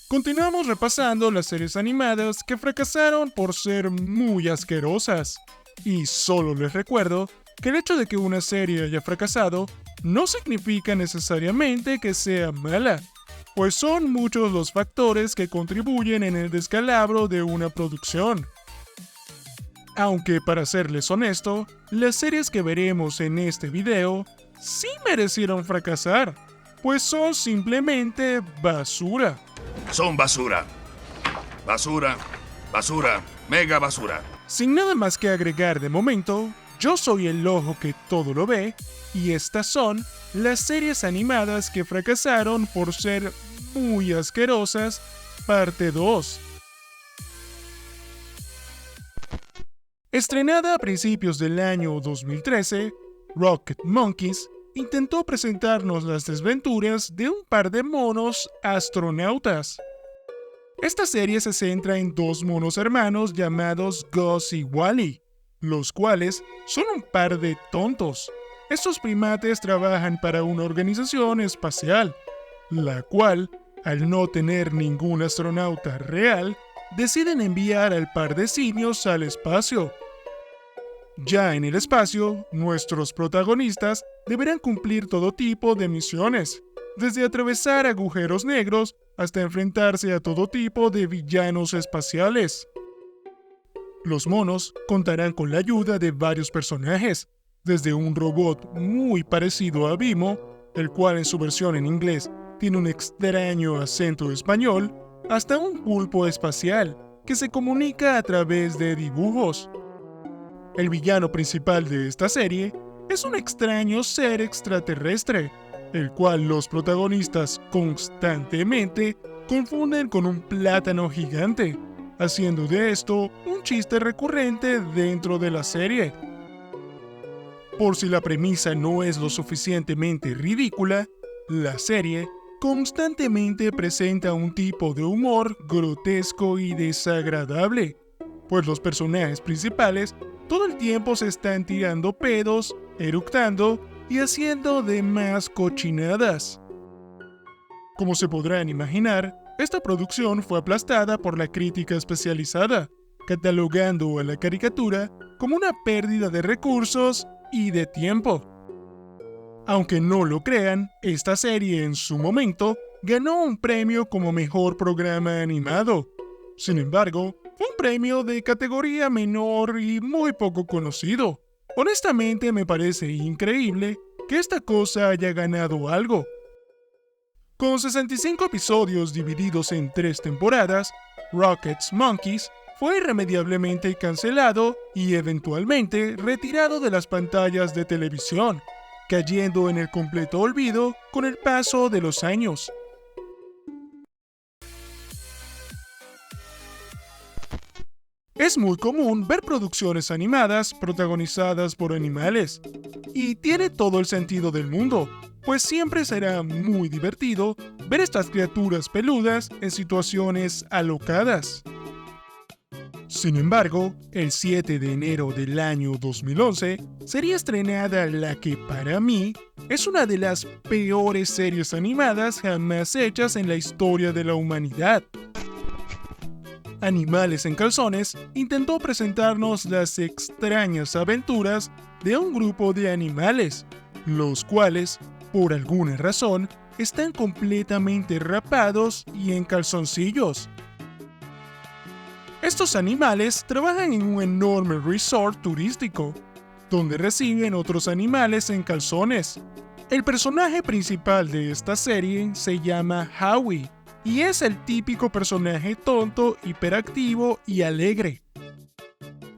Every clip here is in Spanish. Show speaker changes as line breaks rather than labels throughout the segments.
Continuamos repasando las series animadas que fracasaron por ser muy asquerosas. Y solo les recuerdo que el hecho de que una serie haya fracasado no significa necesariamente que sea mala, pues son muchos los factores que contribuyen en el descalabro de una producción. Aunque para serles honesto, las series que veremos en este video sí merecieron fracasar, pues son simplemente basura.
Son basura. Basura, basura, mega basura.
Sin nada más que agregar de momento, yo soy el ojo que todo lo ve, y estas son las series animadas que fracasaron por ser muy asquerosas, parte 2. Estrenada a principios del año 2013, Rocket Monkeys intentó presentarnos las desventuras de un par de monos astronautas. Esta serie se centra en dos monos hermanos llamados Gus y Wally, los cuales son un par de tontos. Estos primates trabajan para una organización espacial, la cual, al no tener ningún astronauta real, deciden enviar al par de simios al espacio. Ya en el espacio, nuestros protagonistas deberán cumplir todo tipo de misiones, desde atravesar agujeros negros hasta enfrentarse a todo tipo de villanos espaciales. Los monos contarán con la ayuda de varios personajes, desde un robot muy parecido a Vimo, el cual en su versión en inglés tiene un extraño acento español, hasta un pulpo espacial que se comunica a través de dibujos. El villano principal de esta serie es un extraño ser extraterrestre, el cual los protagonistas constantemente confunden con un plátano gigante, haciendo de esto un chiste recurrente dentro de la serie. Por si la premisa no es lo suficientemente ridícula, la serie constantemente presenta un tipo de humor grotesco y desagradable, pues los personajes principales todo el tiempo se están tirando pedos, eructando y haciendo demás cochinadas. Como se podrán imaginar, esta producción fue aplastada por la crítica especializada, catalogando a la caricatura como una pérdida de recursos y de tiempo. Aunque no lo crean, esta serie en su momento ganó un premio como mejor programa animado. Sin embargo, fue un premio de categoría menor y muy poco conocido. Honestamente me parece increíble que esta cosa haya ganado algo. Con 65 episodios divididos en 3 temporadas, Rocket's Monkeys fue irremediablemente cancelado y eventualmente retirado de las pantallas de televisión, cayendo en el completo olvido con el paso de los años. Es muy común ver producciones animadas protagonizadas por animales, y tiene todo el sentido del mundo, pues siempre será muy divertido ver estas criaturas peludas en situaciones alocadas. Sin embargo, el 7 de enero del año 2011 sería estrenada la que para mí es una de las peores series animadas jamás hechas en la historia de la humanidad. Animales en Calzones intentó presentarnos las extrañas aventuras de un grupo de animales, los cuales, por alguna razón, están completamente rapados y en calzoncillos. Estos animales trabajan en un enorme resort turístico, donde reciben otros animales en calzones. El personaje principal de esta serie se llama Howie, y es el típico personaje tonto, hiperactivo y alegre.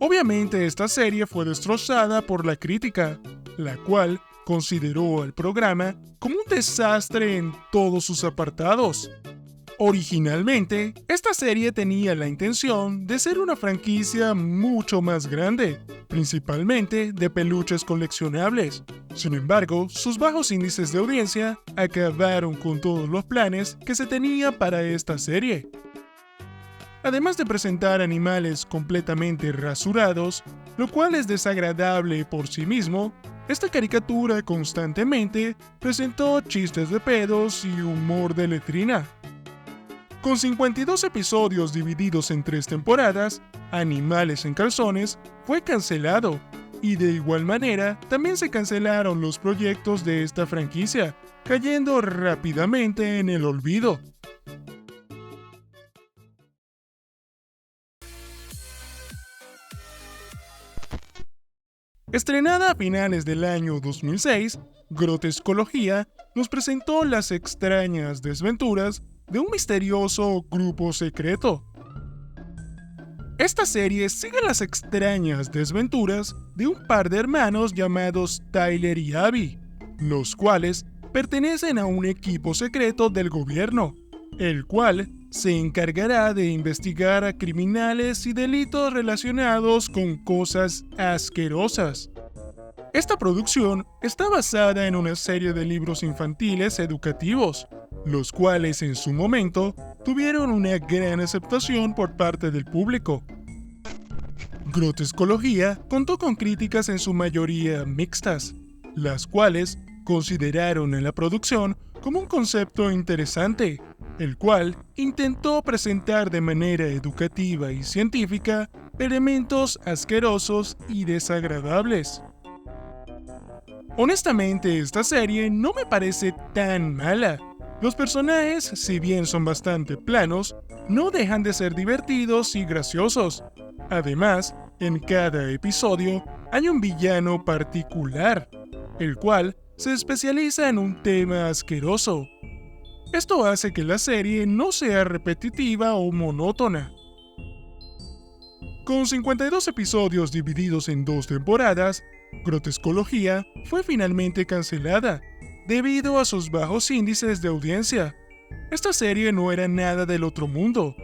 Obviamente esta serie fue destrozada por la crítica, la cual consideró al programa como un desastre en todos sus apartados. Originalmente, esta serie tenía la intención de ser una franquicia mucho más grande, principalmente de peluches coleccionables. Sin embargo, sus bajos índices de audiencia acabaron con todos los planes que se tenía para esta serie. Además de presentar animales completamente rasurados, lo cual es desagradable por sí mismo, esta caricatura constantemente presentó chistes de pedos y humor de letrina. Con 52 episodios divididos en 3 temporadas, Animales en Calzones fue cancelado, y de igual manera también se cancelaron los proyectos de esta franquicia, cayendo rápidamente en el olvido. Estrenada a finales del año 2006, Grotescología nos presentó las extrañas desventuras de un misterioso grupo secreto. Esta serie sigue las extrañas desventuras de un par de hermanos llamados Tyler y Abby, los cuales pertenecen a un equipo secreto del gobierno, el cual se encargará de investigar a criminales y delitos relacionados con cosas asquerosas. Esta producción está basada en una serie de libros infantiles educativos, los cuales en su momento tuvieron una gran aceptación por parte del público. Grotescología contó con críticas en su mayoría mixtas, las cuales consideraron en la producción como un concepto interesante, el cual intentó presentar de manera educativa y científica elementos asquerosos y desagradables. Honestamente, esta serie no me parece tan mala. Los personajes, si bien son bastante planos, no dejan de ser divertidos y graciosos. Además, en cada episodio hay un villano particular, el cual se especializa en un tema asqueroso. Esto hace que la serie no sea repetitiva o monótona. Con 52 episodios divididos en 2 temporadas, Grotescología fue finalmente cancelada debido a sus bajos índices de audiencia. Esta serie no era nada del otro mundo,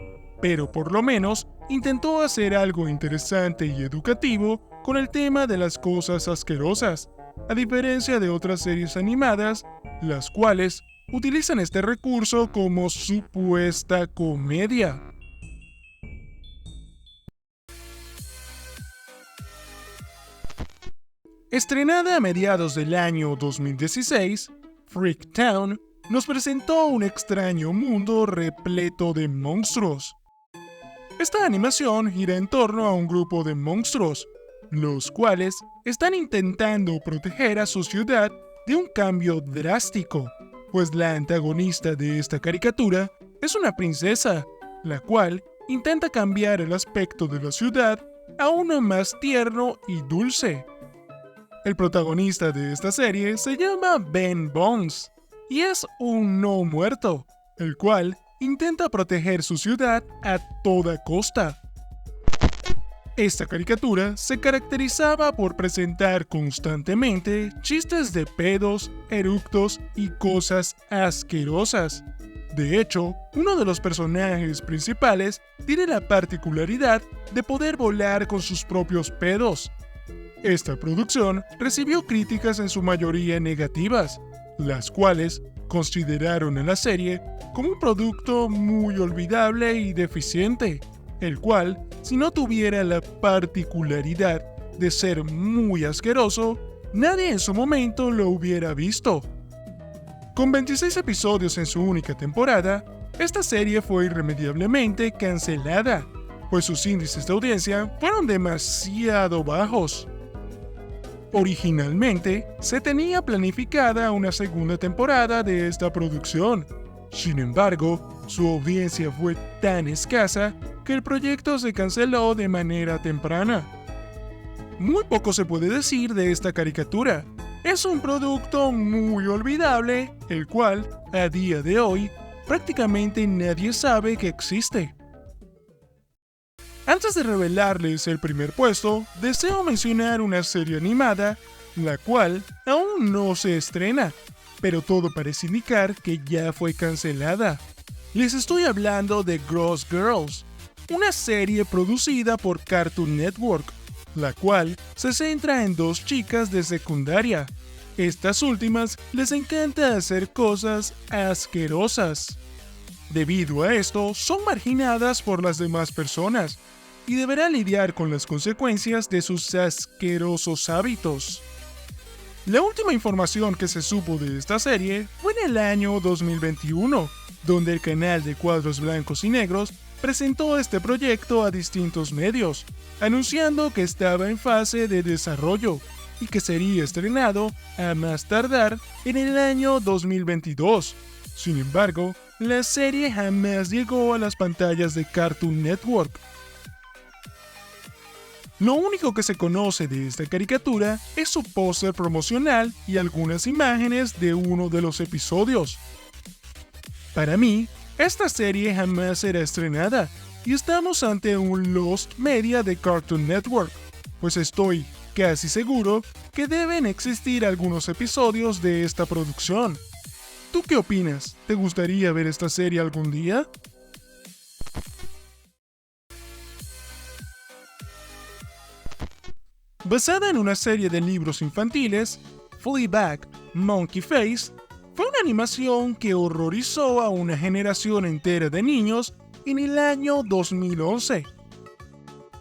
pero por lo menos intentó hacer algo interesante y educativo con el tema de las cosas asquerosas, a diferencia de otras series animadas, las cuales utilizan este recurso como supuesta comedia. Estrenada a mediados del año 2016, Freak Town nos presentó un extraño mundo repleto de monstruos. Esta animación gira en torno a un grupo de monstruos, los cuales están intentando proteger a su ciudad de un cambio drástico, pues la antagonista de esta caricatura es una princesa, la cual intenta cambiar el aspecto de la ciudad a uno más tierno y dulce. El protagonista de esta serie se llama Ben Bones y es un no muerto, el cual intenta proteger su ciudad a toda costa. Esta caricatura se caracterizaba por presentar constantemente chistes de pedos, eructos y cosas asquerosas. De hecho, uno de los personajes principales tiene la particularidad de poder volar con sus propios pedos. Esta producción recibió críticas en su mayoría negativas, las cuales consideraron a la serie como un producto muy olvidable y deficiente, el cual, si no tuviera la particularidad de ser muy asqueroso, nadie en su momento lo hubiera visto. Con 26 episodios en su única temporada, esta serie fue irremediablemente cancelada, pues sus índices de audiencia fueron demasiado bajos. Originalmente, se tenía planificada una segunda temporada de esta producción. Sin embargo, su audiencia fue tan escasa que el proyecto se canceló de manera temprana. Muy poco se puede decir de esta caricatura. Es un producto muy olvidable, el cual, a día de hoy, prácticamente nadie sabe que existe. Antes de revelarles el primer puesto, deseo mencionar una serie animada, la cual aún no se estrena, pero todo parece indicar que ya fue cancelada. Les estoy hablando de Gross Girls, una serie producida por Cartoon Network, la cual se centra en 2 chicas de secundaria. Estas últimas les encanta hacer cosas asquerosas. Debido a esto, son marginadas por las demás personas y deberán lidiar con las consecuencias de sus asquerosos hábitos. La última información que se supo de esta serie fue en el año 2021, donde el canal de cuadros blancos y negros presentó este proyecto a distintos medios, anunciando que estaba en fase de desarrollo y que sería estrenado a más tardar en el año 2022. Sin embargo, la serie jamás llegó a las pantallas de Cartoon Network. Lo único que se conoce de esta caricatura es su póster promocional y algunas imágenes de uno de los episodios. Para mí, esta serie jamás será estrenada y estamos ante un lost media de Cartoon Network, pues estoy casi seguro que deben existir algunos episodios de esta producción. ¿Tú qué opinas? ¿Te gustaría ver esta serie algún día? Basada en una serie de libros infantiles, Fleabag, Monkey Face fue una animación que horrorizó a una generación entera de niños en el año 2011.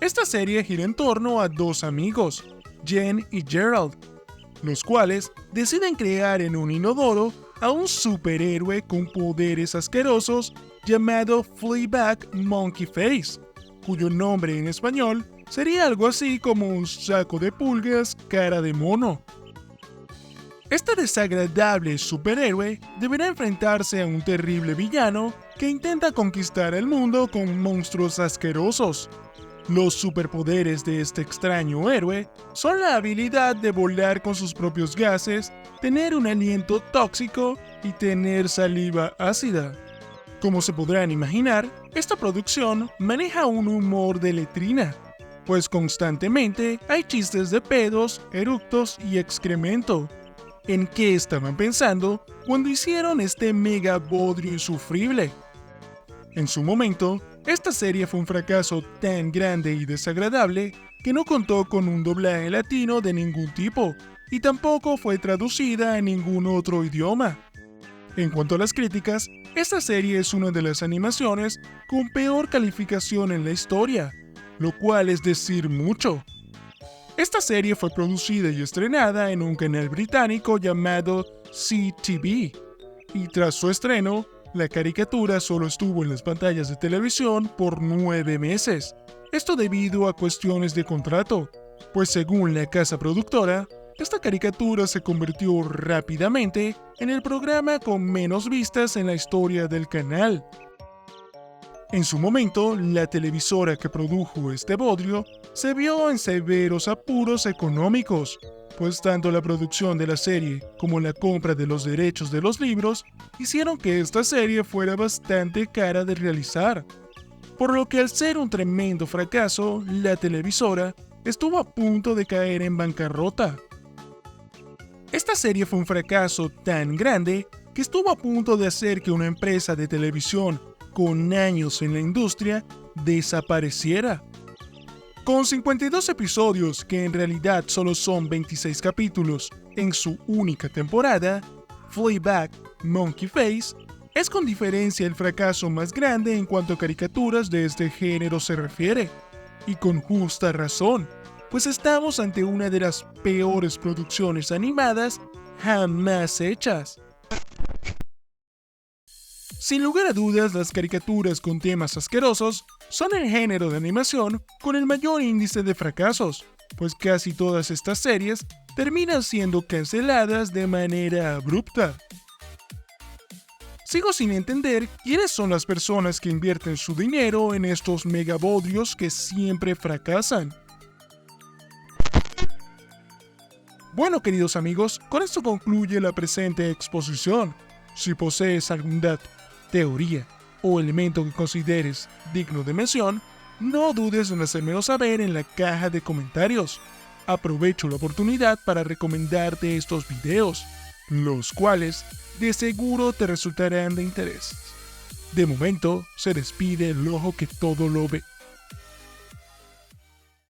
Esta serie gira en torno a dos amigos, Jen y Gerald, los cuales deciden crear en un inodoro a un superhéroe con poderes asquerosos llamado Fleabag Monkey Face, cuyo nombre en español sería algo así como un saco de pulgas cara de mono. Este desagradable superhéroe deberá enfrentarse a un terrible villano que intenta conquistar el mundo con monstruos asquerosos. Los superpoderes de este extraño héroe son la habilidad de volar con sus propios gases, tener un aliento tóxico y tener saliva ácida. Como se podrán imaginar, esta producción maneja un humor de letrina, pues constantemente hay chistes de pedos, eructos y excremento. ¿En qué estaban pensando cuando hicieron este mega bodrio insufrible? En su momento, esta serie fue un fracaso tan grande y desagradable que no contó con un doblaje latino de ningún tipo y tampoco fue traducida en ningún otro idioma. En cuanto a las críticas, esta serie es una de las animaciones con peor calificación en la historia, lo cual es decir mucho. Esta serie fue producida y estrenada en un canal británico llamado CTV, y tras su estreno, la caricatura solo estuvo en las pantallas de televisión por 9 meses. Esto debido a cuestiones de contrato, pues según la casa productora, esta caricatura se convirtió rápidamente en el programa con menos vistas en la historia del canal. En su momento, la televisora que produjo este bodrio se vio en severos apuros económicos, pues tanto la producción de la serie como la compra de los derechos de los libros hicieron que esta serie fuera bastante cara de realizar. Por lo que al ser un tremendo fracaso, la televisora estuvo a punto de caer en bancarrota. Esta serie fue un fracaso tan grande que estuvo a punto de hacer que una empresa de televisión con años en la industria desapareciera. Con 52 episodios, que en realidad solo son 26 capítulos en su única temporada, Fleabag Monkey Face es con diferencia el fracaso más grande en cuanto a caricaturas de este género se refiere, y con justa razón, pues estamos ante una de las peores producciones animadas jamás hechas. Sin lugar a dudas, las caricaturas con temas asquerosos son el género de animación con el mayor índice de fracasos, pues casi todas estas series terminan siendo canceladas de manera abrupta. Sigo sin entender quiénes son las personas que invierten su dinero en estos megabodrios que siempre fracasan. Bueno, queridos amigos, con esto concluye la presente exposición. Si posees algún dato, teoría o elemento que consideres digno de mención, no dudes en hacérmelo saber en la caja de comentarios. Aprovecho la oportunidad para recomendarte estos videos, los cuales de seguro te resultarán de interés. De momento, se despide el ojo que todo lo ve.